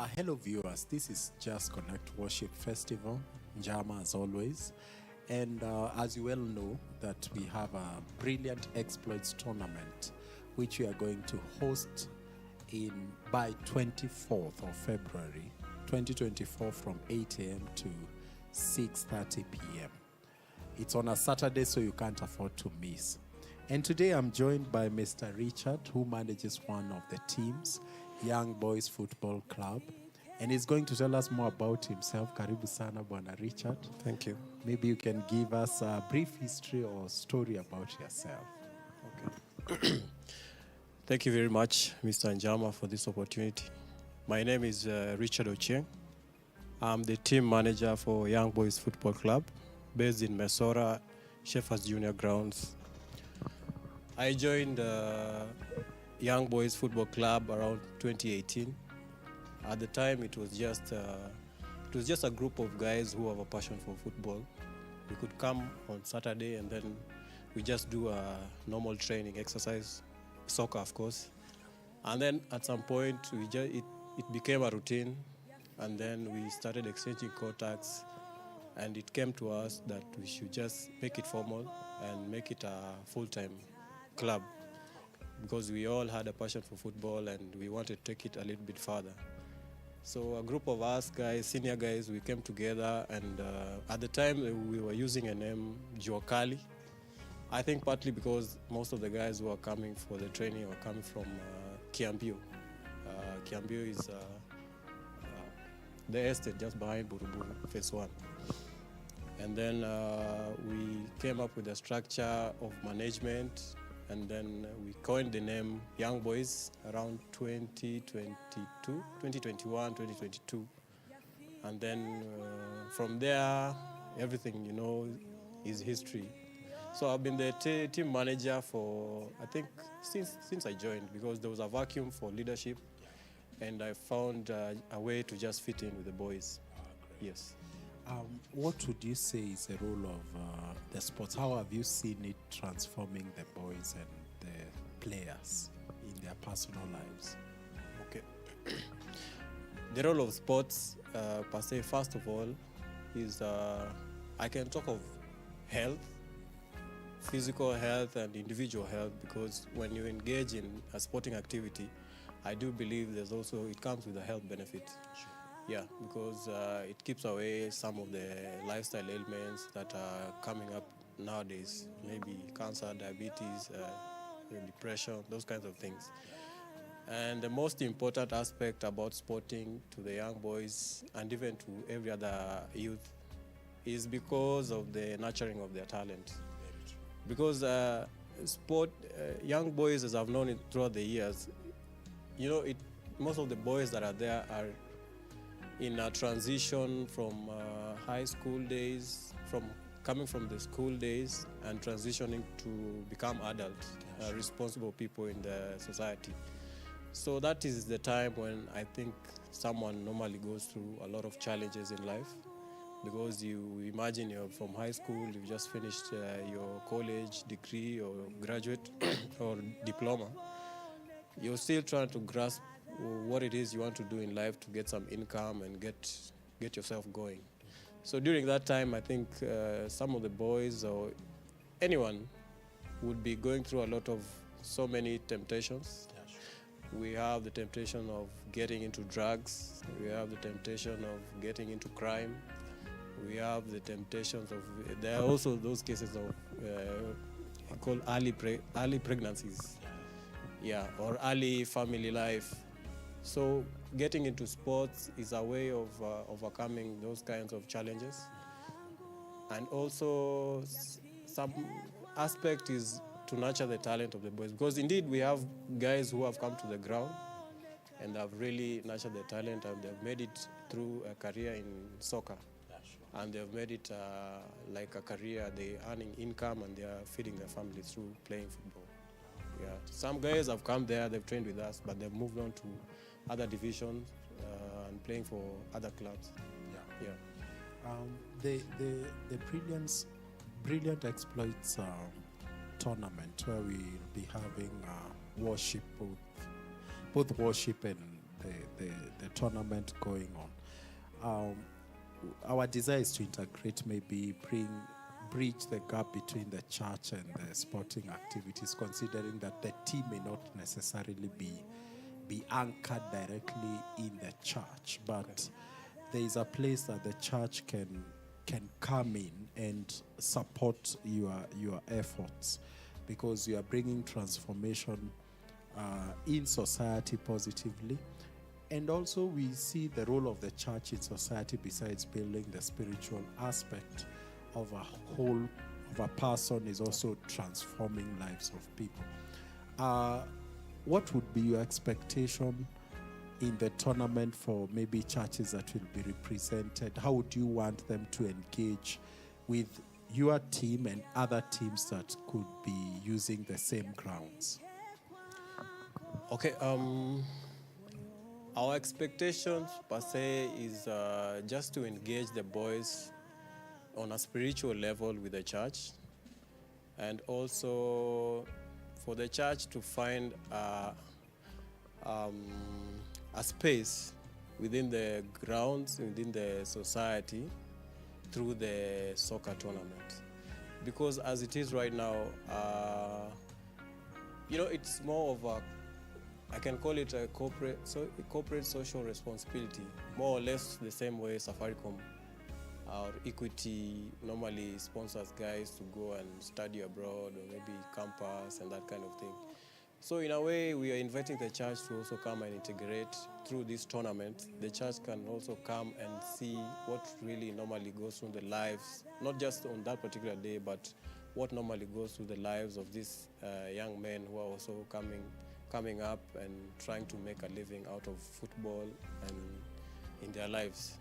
Hello, viewers. This is Just Connect Worship Festival, Njama as always. And as you well know, that we have a brilliant exploits tournament, which we are going to host by 24th of February, 2024, from 8 a.m. to 6:30 p.m. It's on a Saturday, so you can't afford to miss. And today I'm joined by Mr. Richard, who manages one of the teams, Young Boys Football Club. And he's going to tell us more about himself. Karibu sana, Bwana Richard. Thank you. Maybe you can give us a brief history or story about yourself. Okay. Thank you very much, Mr. Njama, for this opportunity. My name is Richard Ochieng. I'm the team manager for Young Boys Football Club, based in Mesora, Shepherds Junior Grounds. I joined Young Boys Football Club around 2018. At the time, it was just a group of guys who have a passion for football. We could come on Saturday and then we just do a normal training exercise, soccer of course. And then at some point, it became a routine, and then we started exchanging contacts, and it came to us that we should just make it formal and make it a full-time club, because we all had a passion for football and we wanted to take it a little bit further. So a group of us guys, senior guys, we came together, and at the time we were using a name, Juakali. I think partly because most of the guys who are coming for the training are coming from Kiambio. Kiambio is the estate just behind Buruburu, phase 1. And then we came up with a structure of management, and then we coined the name Young Boys around 2021, 2022. And then from there, everything, is history. So I've been the team manager for, I think, since I joined, because there was a vacuum for leadership, and I found a way to just fit in with the boys. Yes. What would you say is the role of the sports? How have you seen it transforming the boys and the players in their personal lives? Okay. The role of sports, per se, first of all, is I can talk of health, physical health and individual health, because when you engage in a sporting activity, I do believe it comes with a health benefit. Sure. Yeah, because it keeps away some of the lifestyle ailments that are coming up nowadays, maybe cancer, diabetes, depression, those kinds of things. And the most important aspect about sporting to the young boys and even to every other youth is because of the nurturing of their talent. Because young boys, as I've known it throughout the years, most of the boys that are there are in a transition from high school days, coming from the school days and transitioning to become adults, responsible people in the society. So that is the time when I think someone normally goes through a lot of challenges in life, because you imagine you're from high school, you've just finished your college degree or graduate or diploma. You're still trying to grasp what it is you want to do in life to get some income and get yourself going. So during that time, I think some of the boys or anyone would be going through a lot of so many temptations. We have the temptation of getting into drugs. We have the temptation of getting into crime. We have the temptations of, there are also those cases of called early pregnancies, or early family life. So getting into sports is a way of overcoming those kinds of challenges. And also some aspect is to nurture the talent of the boys, because indeed we have guys who have come to the ground and have really nurtured their talent, and they've made it through a career in soccer. And they've made it like a career. They're earning income and they're feeding their family through playing football. Yeah. Some guys have come there, they've trained with us, but they've moved on to other divisions and playing for other clubs. The brilliant exploits tournament, where we'll be having worship, both worship and the tournament going on. Our desire is to integrate, maybe bridge the gap between the church and the sporting activities, considering that the team may not necessarily be anchored directly in the church, but there is a place that the church can come in and support your efforts, because you are bringing transformation in society positively. And also we see the role of the church in society, besides building the spiritual aspect of a whole, of a person, is also transforming lives of people. What would be your expectation in the tournament for maybe churches that will be represented? How would you want them to engage with your team and other teams that could be using the same grounds? Okay, our expectations per se is just to engage the boys on a spiritual level with the church, and also for the church to find a space within the grounds, within the society, through the soccer tournament. Because as it is right now, it's more of a, I can call it a corporate social responsibility, more or less the same way Safaricom or Equity normally sponsors guys to go and study abroad, or maybe campus and that kind of thing. So in a way, we are inviting the church to also come and integrate through this tournament. The church can also come and see what really normally goes through the lives, not just on that particular day, but what normally goes through the lives of these young men who are also coming up and trying to make a living out of football and in their lives.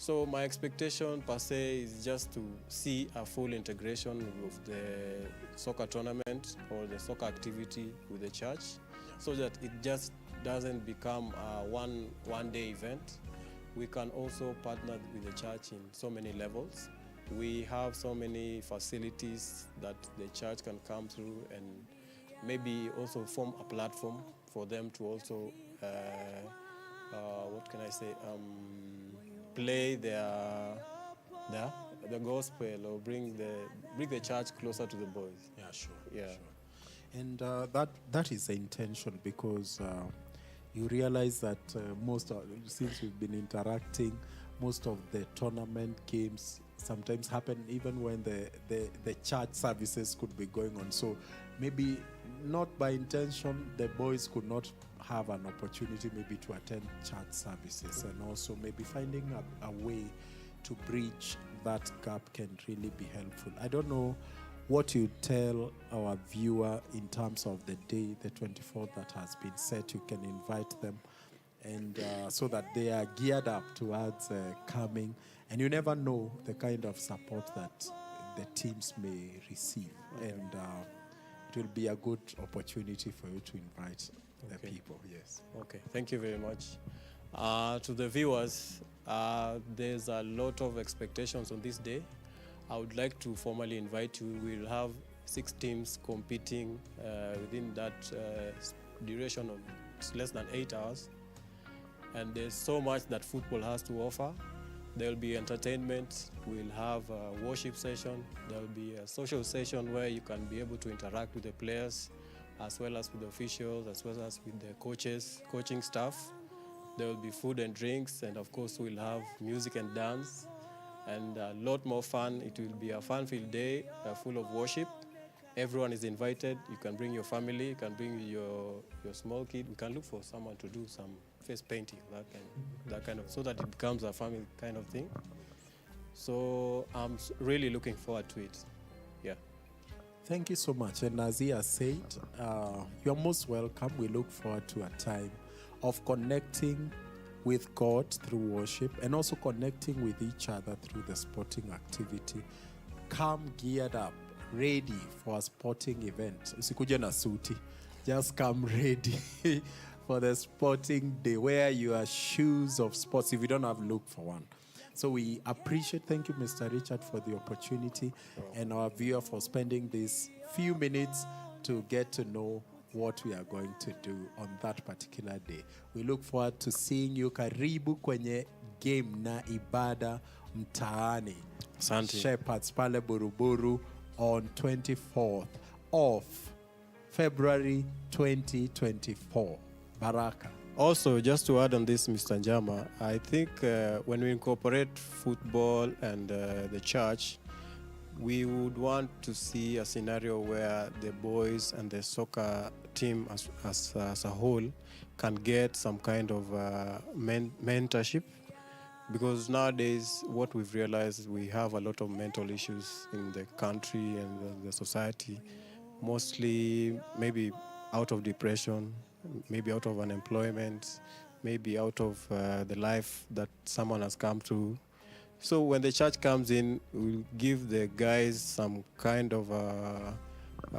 So my expectation per se is just to see a full integration of the soccer tournament or the soccer activity with the church, so that it just doesn't become a one-day event. We can also partner with the church in so many levels. We have so many facilities that the church can come through, and maybe also form a platform for them to also, play the gospel, or bring the church closer to the boys. Yeah, sure. Yeah. Sure. And that is the intention, because you realize that since we've been interacting, most of the tournament games sometimes happen even when the church services could be going on. So maybe not by intention, the boys could not have an opportunity maybe to attend church services, and also maybe finding a way to bridge that gap can really be helpful. I don't know what you tell our viewer in terms of the day, the 24th, that has been set. You can invite them, and so that they are geared up towards coming, and you never know the kind of support that the teams may receive. Okay. And it will be a good opportunity for you to invite the people. Yes. Okay, thank you very much. To the viewers, there's a lot of expectations on this day. I would like to formally invite you. We'll have 6 teams competing within that duration of less than 8 hours. And there's so much that football has to offer. There'll be entertainment, we'll have a worship session, there'll be a social session where you can be able to interact with the players, as well as with the officials, as well as with the coaches, coaching staff. There will be food and drinks, and of course we'll have music and dance, and a lot more fun. It will be a fun-filled day, full of worship. Everyone is invited. You can bring your family, you can bring your small kid. We can look for someone to do some face painting, that kind of, so that it becomes a family kind of thing. So I'm really looking forward to it. Yeah. Thank you so much. And as he has said, you're most welcome. We look forward to a time of connecting with God through worship, and also connecting with each other through the sporting activity. Come geared up, ready for a sporting event. Usikuje na suti. Just come ready for the sporting day. Wear your shoes of sports. If you don't have, look for one. So we appreciate, thank you, Mr. Richard, for the opportunity, and our viewer for spending these few minutes to get to know what we are going to do on that particular day. We look forward to seeing you. Karibu kwenye game na ibada mtaani. Asante. Shepherds pale Buruburu on 24th of February 2024. Baraka. Also, just to add on this, Mr. Njama, I think when we incorporate football and the church, we would want to see a scenario where the boys and the soccer team as a whole can get some kind of mentorship. Because nowadays, what we've realized, we have a lot of mental issues in the country and the society, mostly maybe out of depression, maybe out of unemployment, maybe out of the life that someone has come through. So when the church comes in, we'll give the guys some kind of a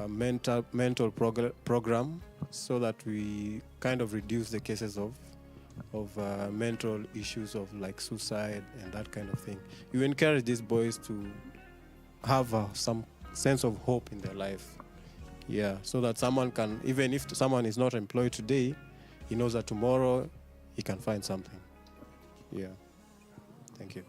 mental program so that we kind of reduce the cases of mental issues of like suicide and that kind of thing. You encourage these boys to have some sense of hope in their life. Yeah, so that someone can, even if someone is not employed today, he knows that tomorrow he can find something. Yeah, thank you.